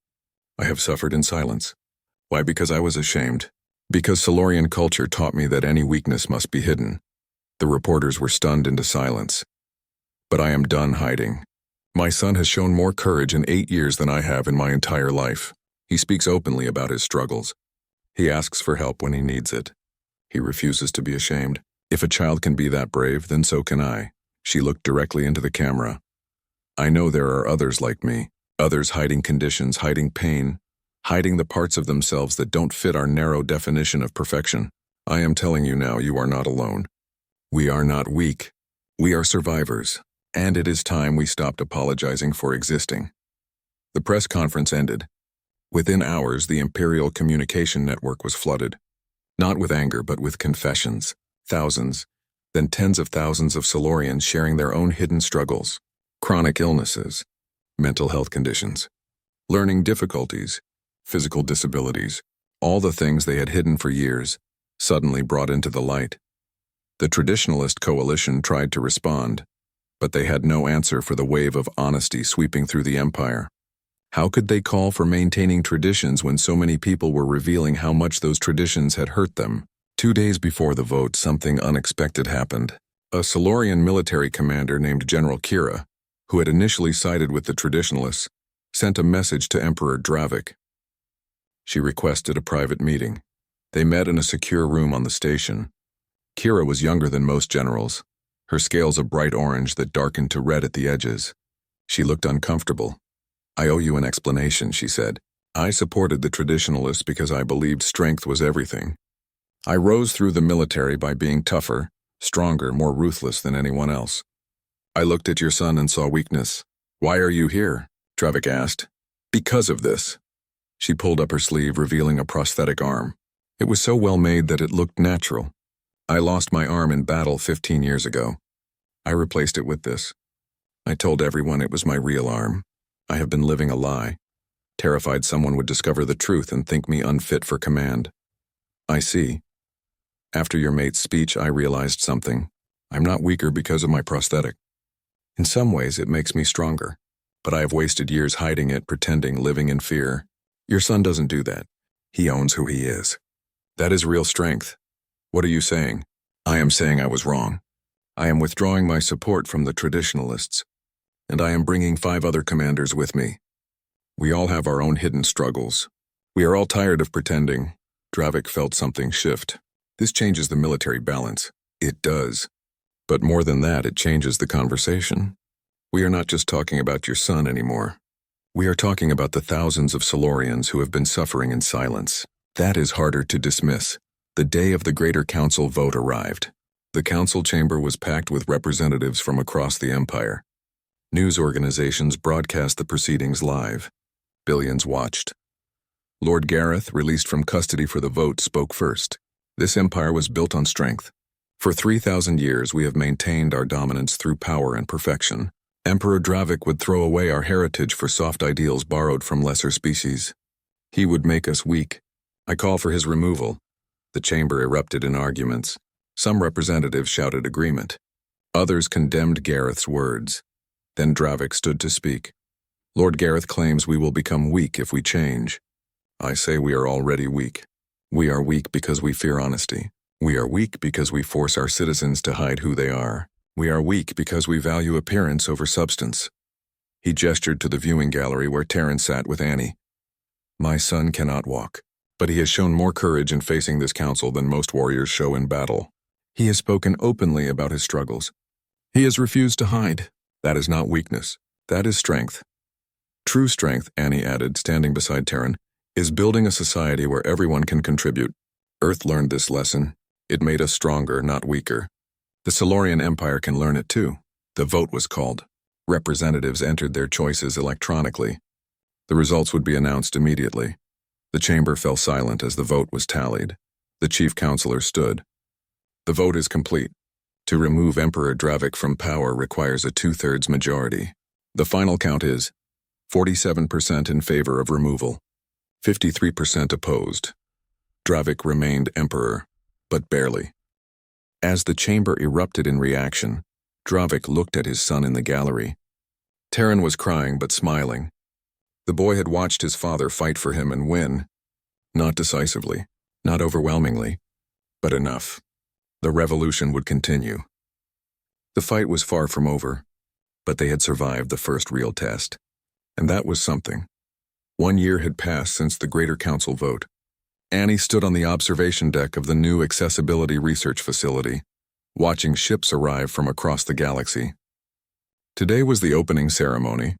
I have suffered in silence. Why? Because I was ashamed. Because Silurian culture taught me that any weakness must be hidden." The reporters were stunned into silence. "But I am done hiding. My son has shown more courage in 8 years than I have in my entire life. He speaks openly about his struggles. He asks for help when he needs it. He refuses to be ashamed. If a child can be that brave, then so can I." She looked directly into the camera. "I know there are others like me, others hiding conditions, hiding pain, hiding the parts of themselves that don't fit our narrow definition of perfection. I am telling you now, you are not alone. We are not weak. We are survivors, and it is time we stopped apologizing for existing." The press conference ended. Within hours, the Imperial Communication Network was flooded. Not with anger, but with confessions. Thousands, then tens of thousands of Silurians sharing their own hidden struggles, chronic illnesses, mental health conditions, learning difficulties, physical disabilities, all the things they had hidden for years, suddenly brought into the light. The Traditionalist Coalition tried to respond, but they had no answer for the wave of honesty sweeping through the Empire. How could they call for maintaining traditions when so many people were revealing how much those traditions had hurt them? 2 days before the vote, something unexpected happened. A Silurian military commander named General Kira, who had initially sided with the Traditionalists, sent a message to Emperor Dravik. She requested a private meeting. They met in a secure room on the station. Kira was younger than most generals, her scales a bright orange that darkened to red at the edges. She looked uncomfortable. "I owe you an explanation," she said. "I supported the Traditionalists because I believed strength was everything. I rose through the military by being tougher, stronger, more ruthless than anyone else. I looked at your son and saw weakness. Why are you here?" Dravik asked. "Because of this." She pulled up her sleeve, revealing a prosthetic arm. It was so well made that it looked natural. "I lost my arm in battle 15 years ago. I replaced it with this. I told everyone it was my real arm. I have been living a lie, terrified someone would discover the truth and think me unfit for command. I see. After your mate's speech, I realized something. I'm not weaker because of my prosthetic. In some ways, it makes me stronger, but I have wasted years hiding it, pretending, living in fear. Your son doesn't do that. He owns who he is. That is real strength. What are you saying?" "I am saying I was wrong. I am withdrawing my support from the Traditionalists, and I am bringing 5 other commanders with me. We all have our own hidden struggles. We are all tired of pretending." Dravik felt something shift. "This changes the military balance." "It does. But more than that, it changes the conversation. We are not just talking about your son anymore. We are talking about the thousands of Silurians who have been suffering in silence. That is harder to dismiss." The day of the Greater Council vote arrived. The council chamber was packed with representatives from across the Empire. News organizations broadcast the proceedings live. Billions watched. Lord Gareth, released from custody for the vote, spoke first. "This empire was built on strength. For 3,000 years we have maintained our dominance through power and perfection. Emperor Dravik would throw away our heritage for soft ideals borrowed from lesser species. He would make us weak. I call for his removal." The chamber erupted in arguments. Some representatives shouted agreement. Others condemned Gareth's words. Then Dravik stood to speak. "Lord Gareth claims we will become weak if we change. I say we are already weak. We are weak because we fear honesty. We are weak because we force our citizens to hide who they are. We are weak because we value appearance over substance." He gestured to the viewing gallery where Terrence sat with Annie. "My son cannot walk, but he has shown more courage in facing this council than most warriors show in battle. He has spoken openly about his struggles. He has refused to hide. That is not weakness. That is strength. True strength, Annie added, standing beside Terran, is building a society where everyone can contribute. Earth learned this lesson. It made us stronger, not weaker. The Silurian Empire can learn it too. The vote was called. Representatives entered their choices electronically. The results would be announced immediately. The chamber fell silent as the vote was tallied. The chief counselor stood. The vote is complete. To remove Emperor Dravik from power requires a 2/3 majority. The final count is 47% in favor of removal, 53% opposed. Dravik remained emperor, but barely. As the chamber erupted in reaction, Dravik looked at his son in the gallery. Terran was crying but smiling. The boy had watched his father fight for him and win. Not decisively, not overwhelmingly, but enough. The revolution would continue. The fight was far from over, but they had survived the first real test. And that was something. 1 year had passed since the Greater Council vote. Annie stood on the observation deck of the new Accessibility Research Facility, watching ships arrive from across the galaxy. Today was the opening ceremony,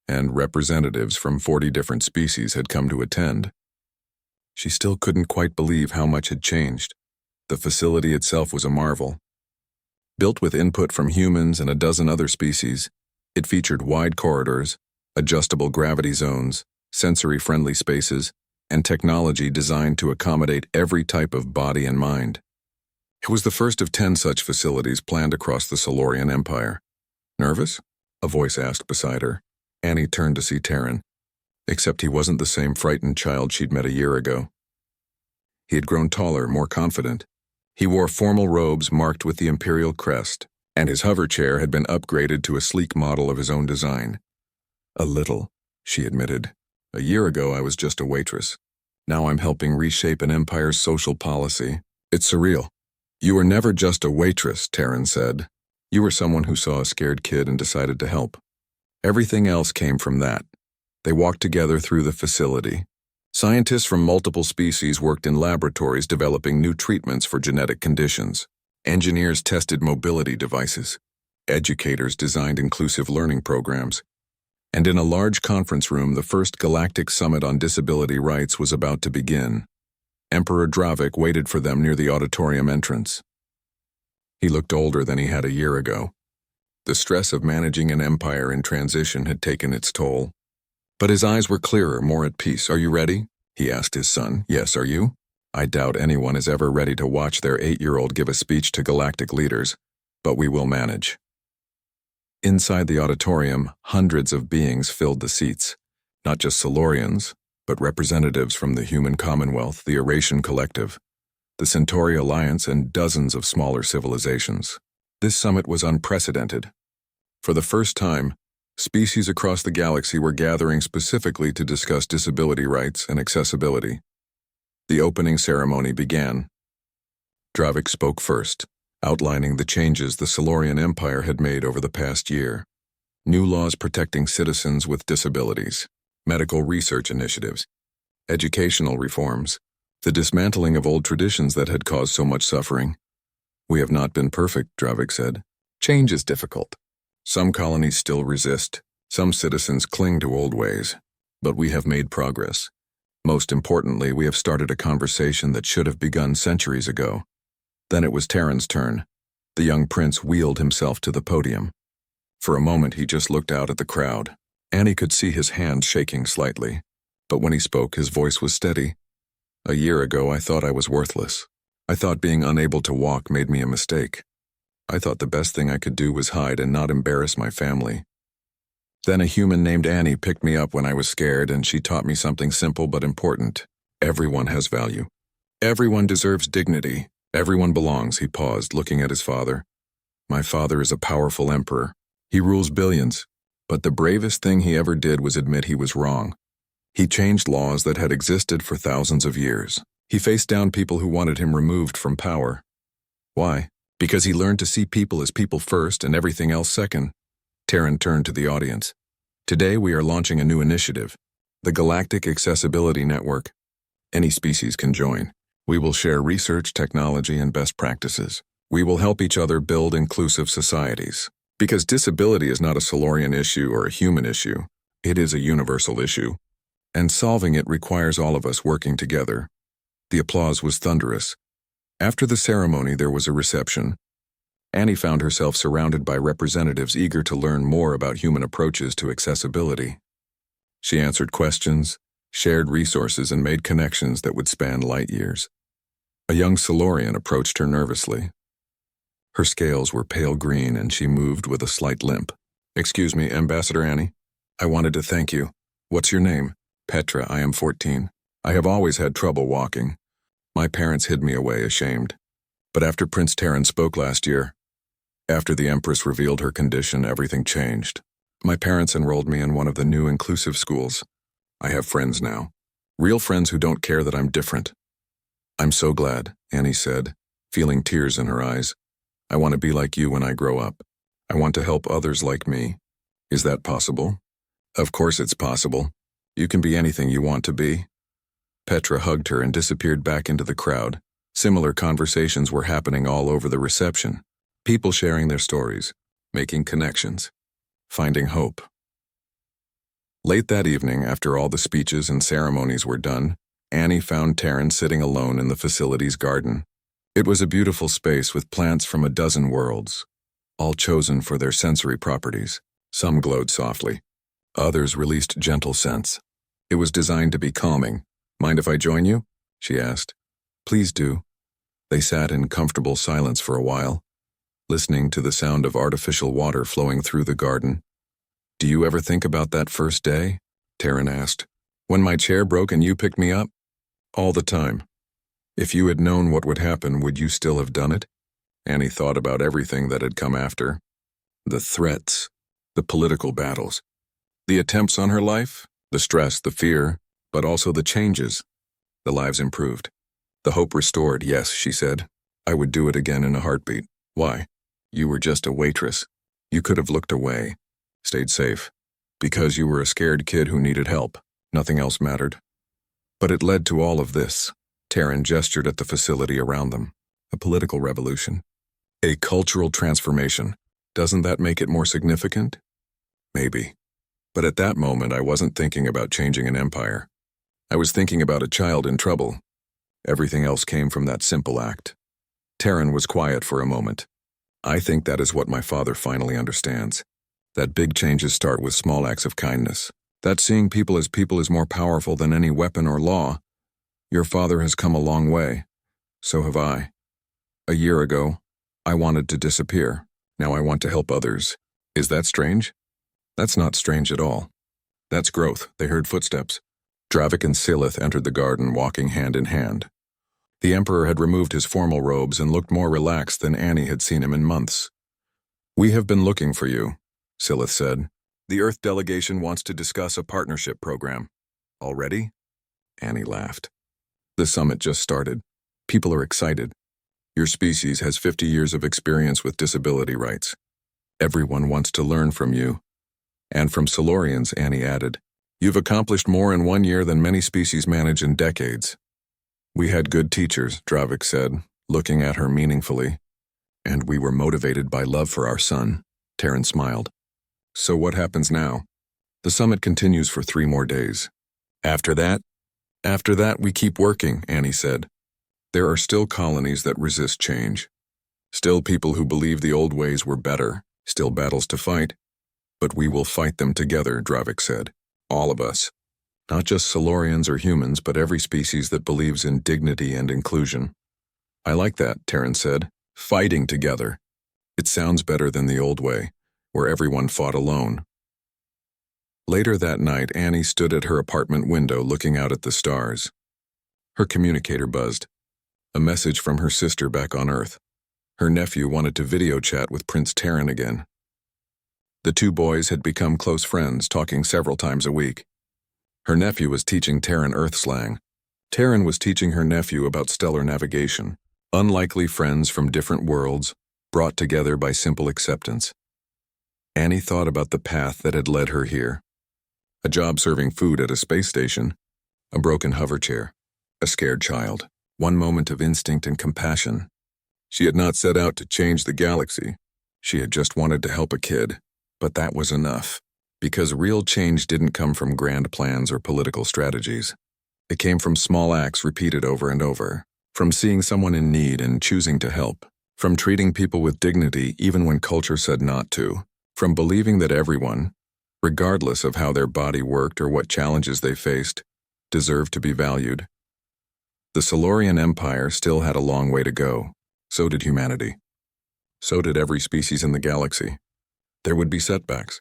and representatives from 40 different species had come to attend. She still couldn't quite believe how much had changed. The facility itself was a marvel. Built with input from humans and a dozen other species, it featured wide corridors, adjustable gravity zones, sensory-friendly spaces, and technology designed to accommodate every type of body and mind. It was the first of 10 such facilities planned across the Silurian Empire. Nervous? A voice asked beside her. Annie turned to see Terran, except he wasn't the same frightened child she'd met a year ago. He had grown taller, more confident. He wore formal robes marked with the imperial crest, and his hover chair had been upgraded to a sleek model of his own design. A little, she admitted. A year ago I was just a waitress. Now I'm helping reshape an empire's social policy. It's surreal. You were never just a waitress, Terran said. You were someone who saw a scared kid and decided to help. Everything else came from that. They walked together through the facility. Scientists from multiple species worked in laboratories developing new treatments for genetic conditions. Engineers tested mobility devices. Educators designed inclusive learning programs. And in a large conference room, the first Galactic Summit on Disability Rights was about to begin. Emperor Dravik waited for them near the auditorium entrance. He looked older than he had a year ago. The stress of managing an empire in transition had taken its toll. But his eyes were clearer, more at peace. Are you ready? He asked his son. Yes, are you? I doubt anyone is ever ready to watch their 8-year-old give a speech to galactic leaders, but we will manage. Inside the auditorium, hundreds of beings filled the seats, not just Silurians, but representatives from the Human Commonwealth, the Narration Collective, the Centauri Alliance, and dozens of smaller civilizations. This summit was unprecedented. For the first time, species across the galaxy were gathering specifically to discuss disability rights and accessibility. The opening ceremony began. Dravik spoke first, outlining the changes the Silurian Empire had made over the past year. New laws protecting citizens with disabilities, medical research initiatives, educational reforms, the dismantling of old traditions that had caused so much suffering. We have not been perfect, Dravik said. Change is difficult. Some colonies still resist, some citizens cling to old ways, but we have made progress. Most importantly, we have started a conversation that should have begun centuries ago. Then it was Terran's turn. The young prince wheeled himself to the podium. For a moment he just looked out at the crowd. Annie could see his hand shaking slightly, but when he spoke his voice was steady. A year ago I thought I was worthless. I thought being unable to walk made me a mistake. I thought the best thing I could do was hide and not embarrass my family. Then a human named Annie picked me up when I was scared, and she taught me something simple but important. Everyone has value. Everyone deserves dignity. Everyone belongs. He paused, looking at his father. My father is a powerful emperor. He rules billions, but the bravest thing he ever did was admit he was wrong. He changed laws that had existed for thousands of years. He faced down people who wanted him removed from power. Why? Because he learned to see people as people first and everything else second. Terran turned to the audience. Today we are launching a new initiative, the Galactic Accessibility Network. Any species can join. We will share research, technology, and best practices. We will help each other build inclusive societies. Because disability is not a Solarian issue or a human issue, it is a universal issue. And solving it requires all of us working together. The applause was thunderous. After the ceremony, there was a reception. Annie found herself surrounded by representatives eager to learn more about human approaches to accessibility. She answered questions, shared resources, and made connections that would span light years. A young Solarian approached her nervously. Her scales were pale green and she moved with a slight limp. "Excuse me, Ambassador Annie. I wanted to thank you. What's your name?" "Petra, I am 14. I have always had trouble walking. My parents hid me away ashamed. But after Prince Terran spoke last year, after the Empress revealed her condition, everything changed. My parents enrolled me in one of the new inclusive schools. I have friends now. Real friends who don't care that I'm different." "I'm so glad," Annie said, feeling tears in her eyes. "I want to be like you when I grow up. I want to help others like me. Is that possible?" "Of course it's possible. You can be anything you want to be." Petra hugged her and disappeared back into the crowd. Similar conversations were happening all over the reception. People sharing their stories, making connections, finding hope. Late that evening, after all the speeches and ceremonies were done, Annie found Terran sitting alone in the facility's garden. It was a beautiful space with plants from a dozen worlds, all chosen for their sensory properties. Some glowed softly. Others released gentle scents. It was designed to be calming. "Mind if I join you?" she asked. "Please do." They sat in comfortable silence for a while, listening to the sound of artificial water flowing through the garden. "Do you ever think about that first day?" Terran asked. "When my chair broke and you picked me up?" "All the time. If you had known what would happen, would you still have done it?" Annie thought about everything that had come after. The threats, the political battles, the attempts on her life, the stress, the fear, but also the changes. The lives improved. The hope restored. "Yes," she said. "I would do it again in a heartbeat." "Why?" "You were just a waitress. You could have looked away, stayed safe. Because you were a scared kid who needed help. Nothing else mattered. But it led to all of this." Terran gestured at the facility around them. "A political revolution. A cultural transformation. Doesn't that make it more significant?" "Maybe. But at that moment, I wasn't thinking about changing an empire. I was thinking about a child in trouble. Everything else came from that simple act." Terran was quiet for a moment. "I think that is what my father finally understands. That big changes start with small acts of kindness. That seeing people is more powerful than any weapon or law. Your father has come a long way. So have I. A year ago, I wanted to disappear. Now I want to help others. Is that strange?" "That's not strange at all. That's growth." They heard footsteps. Dravik and Silith entered the garden, walking hand in hand. The Emperor had removed his formal robes and looked more relaxed than Annie had seen him in months. "We have been looking for you," Silith said. "The Earth delegation wants to discuss a partnership program." "Already?" Annie laughed. "The summit just started. People are excited. Your species has 50 years of experience with disability rights. Everyone wants to learn from you. And from Solarians," Annie added. "You've accomplished more in 1 year than many species manage in decades." "We had good teachers," Dravik said, looking at her meaningfully. "And we were motivated by love for our son," Terran smiled. "So what happens now?" "The summit continues for 3 more days. After that, we keep working," Annie said. "There are still colonies that resist change. Still people who believe the old ways were better. Still battles to fight. But we will fight them together," Dravik said. "All of us. Not just Solarians or humans, but every species that believes in dignity and inclusion." "I like that," Terran said. "Fighting together. It sounds better than the old way, where everyone fought alone." Later that night, Annie stood at her apartment window looking out at the stars. Her communicator buzzed. A message from her sister back on Earth. Her nephew wanted to video chat with Prince Terran again. The 2 boys had become close friends, talking several times a week. Her nephew was teaching Terran Earth slang. Terran was teaching her nephew about stellar navigation. Unlikely friends from different worlds, brought together by simple acceptance. Annie thought about the path that had led her here. A job serving food at a space station, a broken hover chair, a scared child, 1 moment of instinct and compassion. She had not set out to change the galaxy. She had just wanted to help a kid, but that was enough. Because real change didn't come from grand plans or political strategies. It came from small acts repeated over and over, from seeing someone in need and choosing to help, from treating people with dignity even when culture said not to, from believing that everyone, regardless of how their body worked or what challenges they faced, deserved to be valued. The Silurian Empire still had a long way to go. So did humanity. So did every species in the galaxy. There would be setbacks.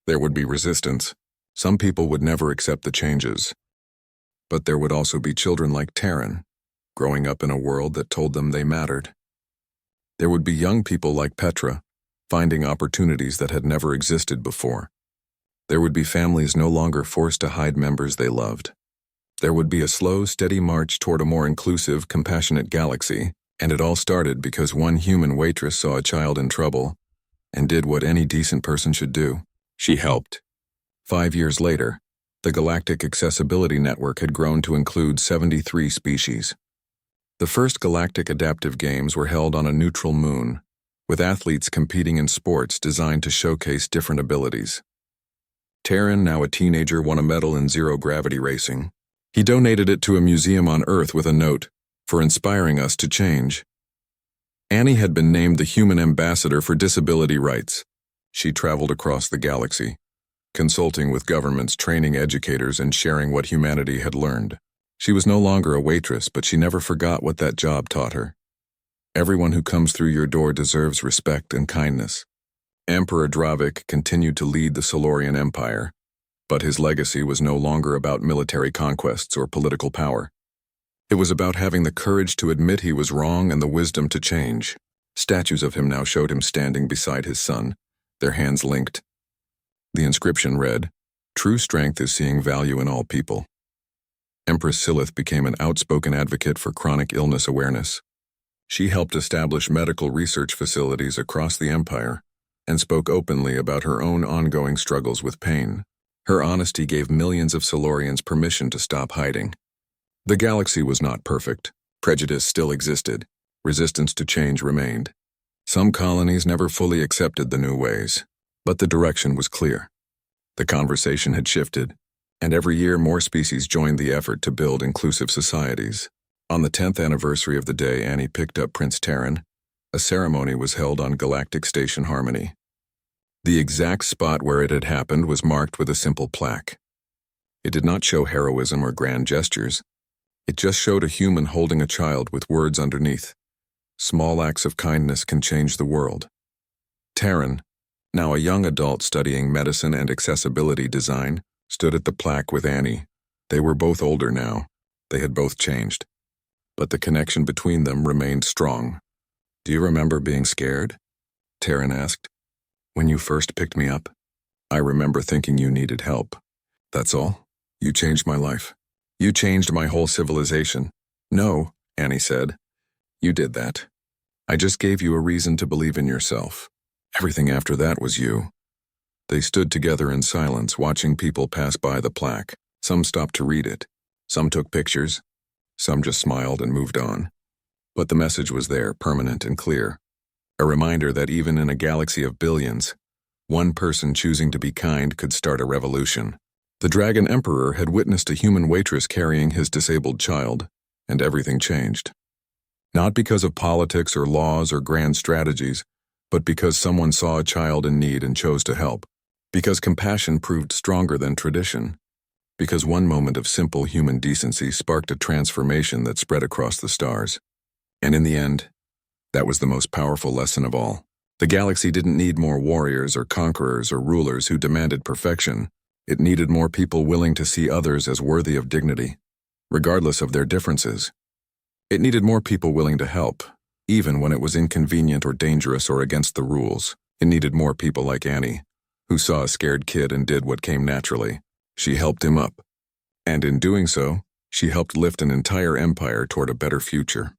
There would be resistance. Some people would never accept the changes. But there would also be children like Terran, growing up in a world that told them they mattered. There would be young people like Petra, finding opportunities that had never existed before. There would be families no longer forced to hide members they loved. There would be a slow, steady march toward a more inclusive, compassionate galaxy, and it all started because one human waitress saw a child in trouble and did what any decent person should do. She helped. 5 years later, the Galactic Accessibility Network had grown to include 73 species. The first galactic adaptive games were held on a neutral moon, with athletes competing in sports designed to showcase different abilities. Terran, now a teenager, won a medal in zero-gravity racing. He donated it to a museum on Earth with a note, "For inspiring us to change." Annie had been named the Human Ambassador for Disability Rights. She traveled across the galaxy, consulting with governments, training educators, and sharing what humanity had learned. She was no longer a waitress, but she never forgot what that job taught her. Everyone who comes through your door deserves respect and kindness. Emperor Dravik continued to lead the Silurian Empire, but his legacy was no longer about military conquests or political power. It was about having the courage to admit he was wrong and the wisdom to change. Statues of him now showed him standing beside his son, their hands linked. The inscription read, "True strength is seeing value in all people." Empress Silith became an outspoken advocate for chronic illness awareness. She helped establish medical research facilities across the empire and spoke openly about her own ongoing struggles with pain. Her honesty gave millions of Silurians permission to stop hiding. The galaxy was not perfect. Prejudice still existed. Resistance to change remained. Some colonies never fully accepted the new ways, but the direction was clear. The conversation had shifted, and every year more species joined the effort to build inclusive societies. On the 10th anniversary of the day Annie picked up Prince Terran, a ceremony was held on Galactic Station Harmony. The exact spot where it had happened was marked with a simple plaque. It did not show heroism or grand gestures. It just showed a human holding a child with words underneath. Small acts of kindness can change the world. Terran, now a young adult studying medicine and accessibility design, stood at the plaque with Annie. They were both older now. They had both changed. But the connection between them remained strong. "Do you remember being scared?" Terran asked. "When you first picked me up, I remember thinking you needed help. That's all. You changed my life. You changed my whole civilization." "No," Annie said. "You did that. I just gave you a reason to believe in yourself. Everything after that was you." They stood together in silence, watching people pass by the plaque. Some stopped to read it. Some took pictures. Some just smiled and moved on. But the message was there, permanent and clear. A reminder that even in a galaxy of billions, one person choosing to be kind could start a revolution. The Dragon Emperor had witnessed a human waitress carrying his disabled child, and everything changed. Not because of politics or laws or grand strategies, but because someone saw a child in need and chose to help. Because compassion proved stronger than tradition. Because one moment of simple human decency sparked a transformation that spread across the stars. And in the end, that was the most powerful lesson of all. The galaxy didn't need more warriors or conquerors or rulers who demanded perfection. It needed more people willing to see others as worthy of dignity, regardless of their differences. It needed more people willing to help, even when it was inconvenient or dangerous or against the rules. It needed more people like Annie, who saw a scared kid and did what came naturally. She helped him up. And in doing so, she helped lift an entire empire toward a better future.